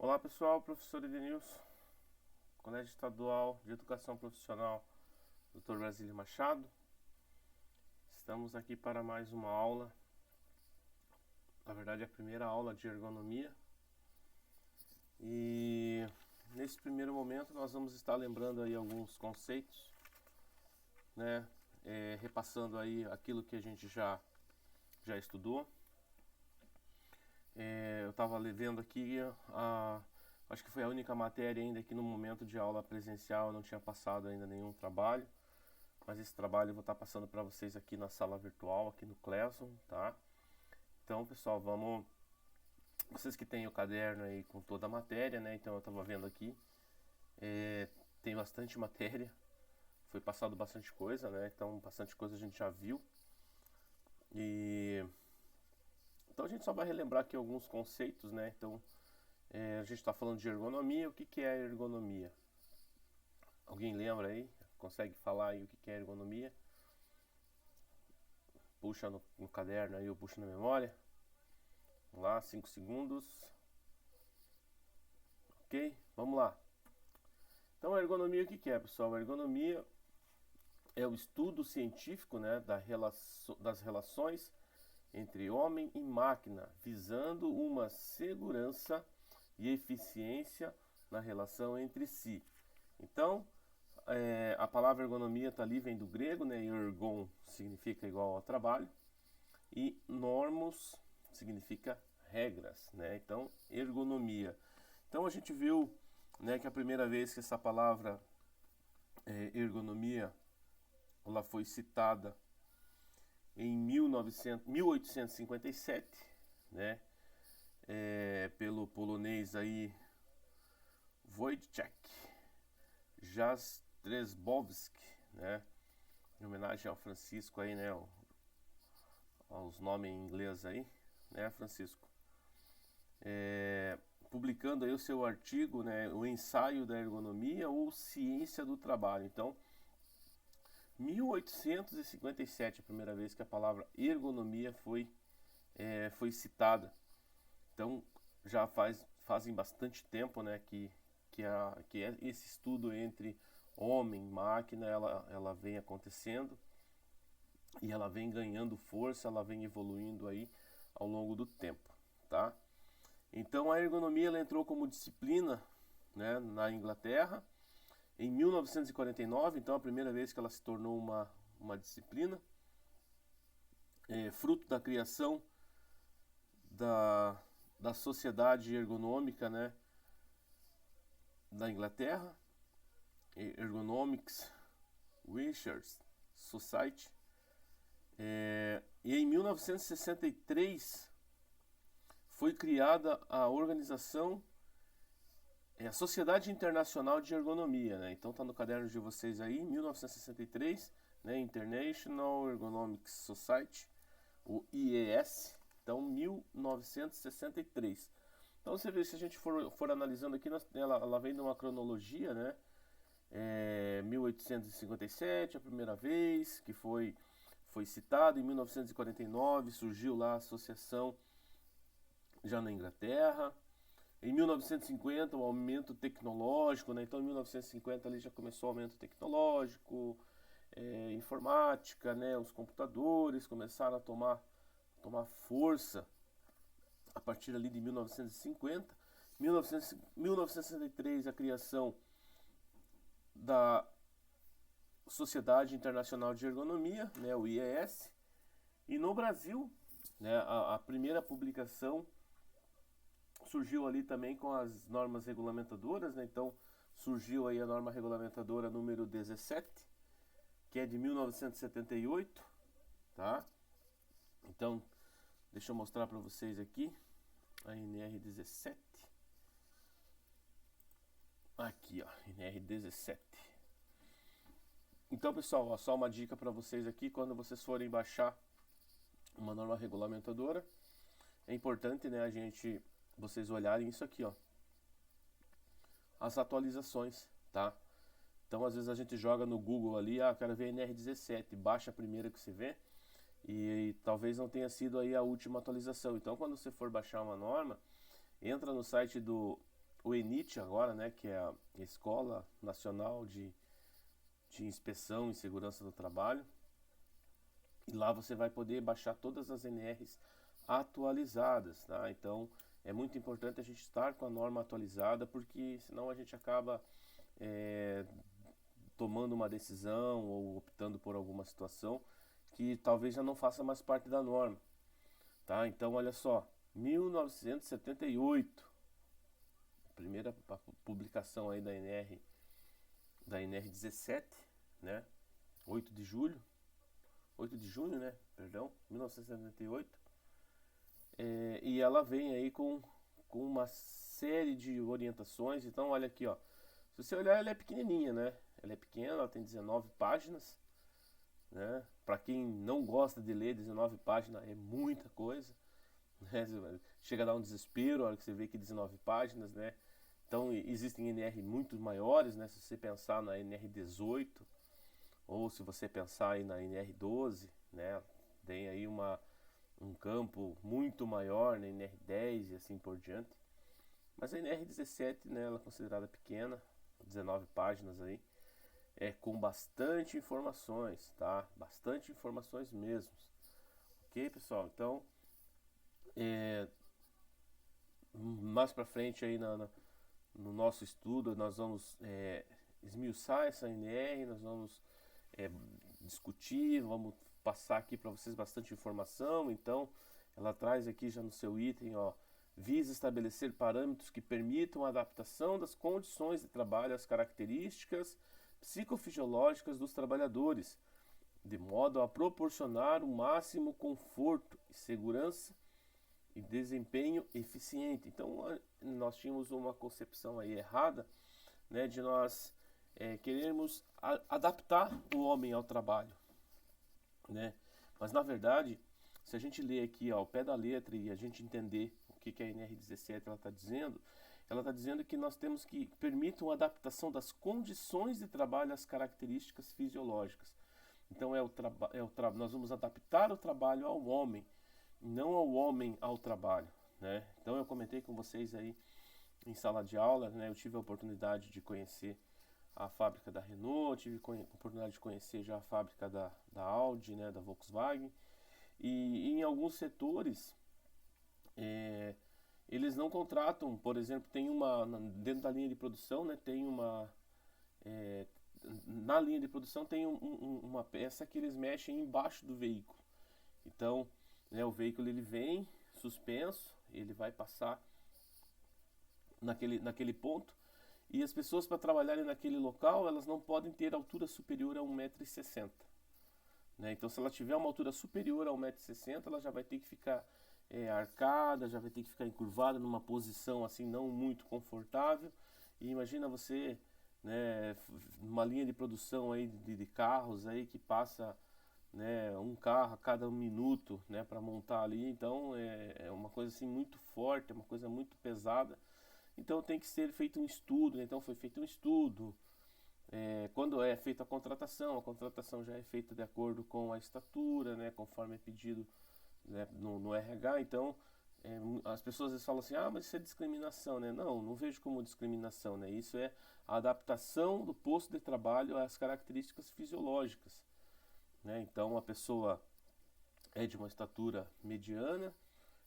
Olá pessoal, professor Edenilson, Colégio Estadual de Educação Profissional Dr. Brasílio Machado. Estamos aqui para mais uma aula, na verdade a primeira aula de ergonomia. E nesse primeiro momento nós vamos estar lembrando aí alguns conceitos, né? Repassando aí aquilo que a gente já estudou. Eu estava vendo aqui, acho que foi a única matéria ainda que no momento de aula presencial eu não tinha passado ainda nenhum trabalho, mas esse trabalho eu vou estar passando para vocês aqui na sala virtual, aqui no Classroom, tá? Então, pessoal, vocês que têm o caderno aí com toda a matéria, né? Então eu estava vendo aqui, tem bastante matéria, foi passado bastante coisa, né? Então bastante coisa a gente já viu. Então a gente só vai relembrar aqui alguns conceitos, né? Então a gente está falando de ergonomia. O que é ergonomia? Alguém lembra aí? Consegue falar aí o que é ergonomia? Puxa no caderno aí ou puxa na memória. Vamos lá, 5 segundos. Ok? Vamos lá. Então a ergonomia o que é, pessoal? A ergonomia é o estudo científico, né, das relações entre homem e máquina, visando uma segurança e eficiência na relação entre si. Então, a palavra ergonomia está ali, vem do grego, né? Ergon significa igual ao trabalho e normos significa regras, né? Então, ergonomia. Então a gente viu, né, que a primeira vez que essa palavra ergonomia ela foi citada em 1857, né? Pelo polonês aí Wojciech Jastrzębowski, né? Em homenagem ao Francisco aí, né? Aos nomes em inglês aí, né, Francisco? Publicando aí o seu artigo, né? O ensaio da ergonomia ou ciência do trabalho. Então, 1857 a primeira vez que a palavra ergonomia foi citada. Então já fazem bastante tempo, né, que esse estudo entre homem e máquina ela vem acontecendo e ela vem ganhando força, ela vem evoluindo aí ao longo do tempo, tá? Então a ergonomia ela entrou como disciplina, né, na Inglaterra em 1949, então a primeira vez que ela se tornou uma disciplina, fruto da criação da Sociedade Ergonômica, né, da Inglaterra, Ergonomics Research Society. E em 1963 foi criada a organização, a Sociedade Internacional de Ergonomia, né? Então está no caderno de vocês aí, 1963, né? International Ergonomics Society, o IES. Então 1963. Então você vê, se a gente for analisando aqui, ela vem de uma cronologia, né? 1857, a primeira vez que foi citado. Em 1949 surgiu lá a associação já na Inglaterra. Em 1950 o aumento tecnológico, né? Então em 1950 ali já começou o aumento tecnológico, informática, né? Os computadores começaram a tomar força a partir ali de 1950. 1963 a criação da Sociedade Internacional de Ergonomia, né, o IES, e no Brasil, né, a primeira publicação surgiu ali também com as normas regulamentadoras, né? Então surgiu aí a norma regulamentadora número 17, que é de 1978, tá? Então, deixa eu mostrar para vocês aqui a NR17. Aqui, ó, NR17. Então, pessoal, ó, só uma dica para vocês aqui, quando vocês forem baixar uma norma regulamentadora, é importante, né, vocês olharem isso aqui, ó, as atualizações, tá? Então, às vezes a gente joga no Google ali, quero ver NR17, baixa a primeira que você vê e talvez não tenha sido aí a última atualização. Então, quando você for baixar uma norma, entra no site do o ENIT agora, né, que é a Escola Nacional de Inspeção e Segurança do Trabalho. E lá você vai poder baixar todas as NRs atualizadas, tá? Então é muito importante a gente estar com a norma atualizada, porque senão a gente acaba é, tomando uma decisão ou optando por alguma situação que talvez já não faça mais parte da norma, tá? Então olha só, 1978, primeira publicação aí da NR 17, né? 8 de julho, 8 de junho, né? Perdão, 1978. E ela vem aí com uma série de orientações. Então, olha aqui, ó. Se você olhar, ela é pequenininha, né? Ela é pequena, ela tem 19 páginas, né? Para quem não gosta de ler, 19 páginas é muita coisa, né? Chega a dar um desespero a hora que você vê que 19 páginas, né? Então, existem NR muito maiores, né? Se você pensar na NR 18 ou se você pensar aí na NR 12, né? Tem aí um campo muito maior na NR 10 e assim por diante. Mas a NR 17, né, ela é considerada pequena, 19 páginas aí, com bastante informações, tá? Bastante informações mesmo. Ok, pessoal? Então, mais pra frente aí no nosso estudo, nós vamos esmiuçar essa NR, nós vamos discutir, vamos passar aqui para vocês bastante informação. Então, ela traz aqui já no seu item, ó, visa estabelecer parâmetros que permitam a adaptação das condições de trabalho às características psicofisiológicas dos trabalhadores, de modo a proporcionar o máximo conforto e segurança e desempenho eficiente. Então, nós tínhamos uma concepção aí errada, né, de nós querermos adaptar o homem ao trabalho, né? Mas na verdade, se a gente ler aqui ao pé da letra e a gente entender o que a NR17 ela está dizendo que nós temos que permitir uma adaptação das condições de trabalho às características fisiológicas. Então nós vamos adaptar o trabalho ao homem, não ao homem ao trabalho, né? Então eu comentei com vocês aí em sala de aula, né? Eu tive a oportunidade de conhecer a fábrica da Renault, tive a oportunidade de conhecer já a fábrica da Audi, né, da Volkswagen, e em alguns setores eles não contratam, por exemplo, tem dentro da linha de produção, né, tem na linha de produção tem uma peça que eles mexem embaixo do veículo. Então, né, o veículo ele vem suspenso, ele vai passar naquele ponto, e as pessoas para trabalharem naquele local, elas não podem ter altura superior a 1,60 m. Né? Então, se ela tiver uma altura superior a 1,60 m, ela já vai ter que ficar arcada, já vai ter que ficar encurvada numa posição assim não muito confortável. E imagina você, né, numa linha de produção aí de carros aí que passa, né, um carro a cada 1 minuto, né, para montar ali. Então é uma coisa assim muito forte, é uma coisa muito pesada. Então tem que ser feito um estudo, né? Então foi feito um estudo. Quando é feita a contratação já é feita de acordo com a estatura, né, conforme é pedido, né, no RH. Então as pessoas às vezes falam assim, mas isso é discriminação, né? Não vejo como discriminação, né? Isso é a adaptação do posto de trabalho às características fisiológicas, né? Então a pessoa é de uma estatura mediana,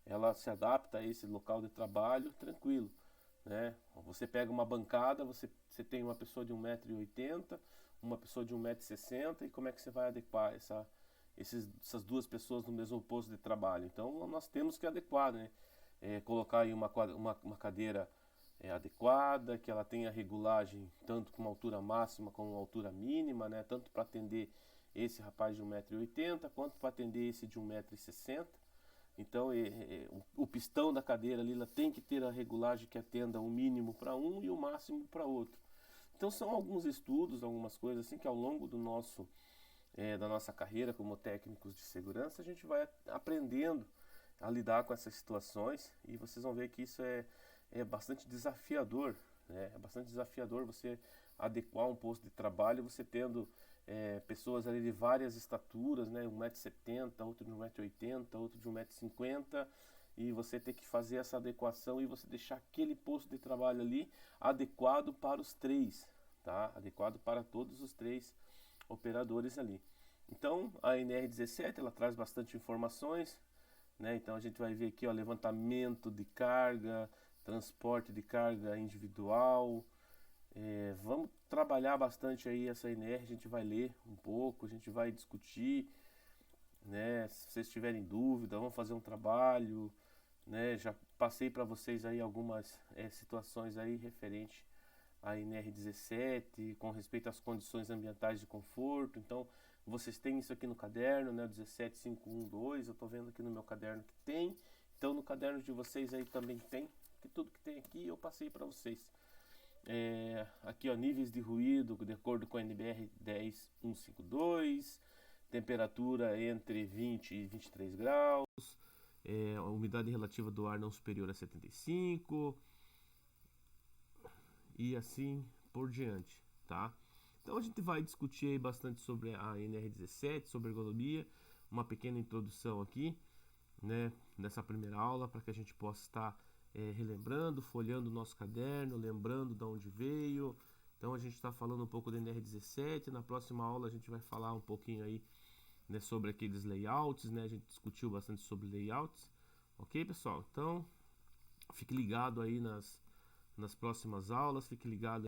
ela se adapta a esse local de trabalho tranquilo, né? Você pega uma bancada, você tem uma pessoa de 1,80 m, uma pessoa de 1,60 m, e como é que você vai adequar essas duas pessoas no mesmo posto de trabalho? Então nós temos que adequar, né? Colocar aí uma cadeira adequada, que ela tenha regulagem tanto com uma altura máxima como uma altura mínima, né? Tanto para atender esse rapaz de 1,80 m quanto para atender esse de 1,60 m. Então o pistão da cadeira ali ela tem que ter a regulagem que atenda o mínimo para um e o máximo para outro. Então são alguns estudos, algumas coisas assim que ao longo da nossa carreira como técnicos de segurança a gente vai aprendendo a lidar com essas situações, e vocês vão ver que isso é bastante desafiador, né? É bastante desafiador você adequar um posto de trabalho, você tendo pessoas ali de várias estaturas, né? 1,70 m, outro de 1,80 m, outro de 1,50 m, e você ter que fazer essa adequação e você deixar aquele posto de trabalho ali adequado para os três, tá? Adequado para todos os três operadores ali. Então, a NR17 ela traz bastante informações, né? Então a gente vai ver aqui, ó, levantamento de carga, transporte de carga individual. Vamos trabalhar bastante aí essa NR, a gente vai ler um pouco, a gente vai discutir, né? Se vocês tiverem dúvida, vamos fazer um trabalho, né? Já passei para vocês aí algumas situações aí referente à NR17 com respeito às condições ambientais de conforto. Então vocês têm isso aqui no caderno, né? 17512, eu estou vendo aqui no meu caderno que tem. Então no caderno de vocês aí também tem, que tudo que tem aqui eu passei para vocês. Aqui, ó, níveis de ruído de acordo com a NBR 10152, temperatura entre 20 e 23 graus, a umidade relativa do ar não superior a 75 e assim por diante, tá? Então a gente vai discutir aí bastante sobre a NR17, sobre ergonomia, uma pequena introdução aqui, né, nessa primeira aula, para que a gente possa estar relembrando, folheando o nosso caderno, lembrando de onde veio. Então a gente está falando um pouco da NR17, na próxima aula a gente vai falar um pouquinho aí, né, sobre aqueles layouts, né, a gente discutiu bastante sobre layouts, ok, pessoal? Então fique ligado aí nas próximas aulas, fique ligado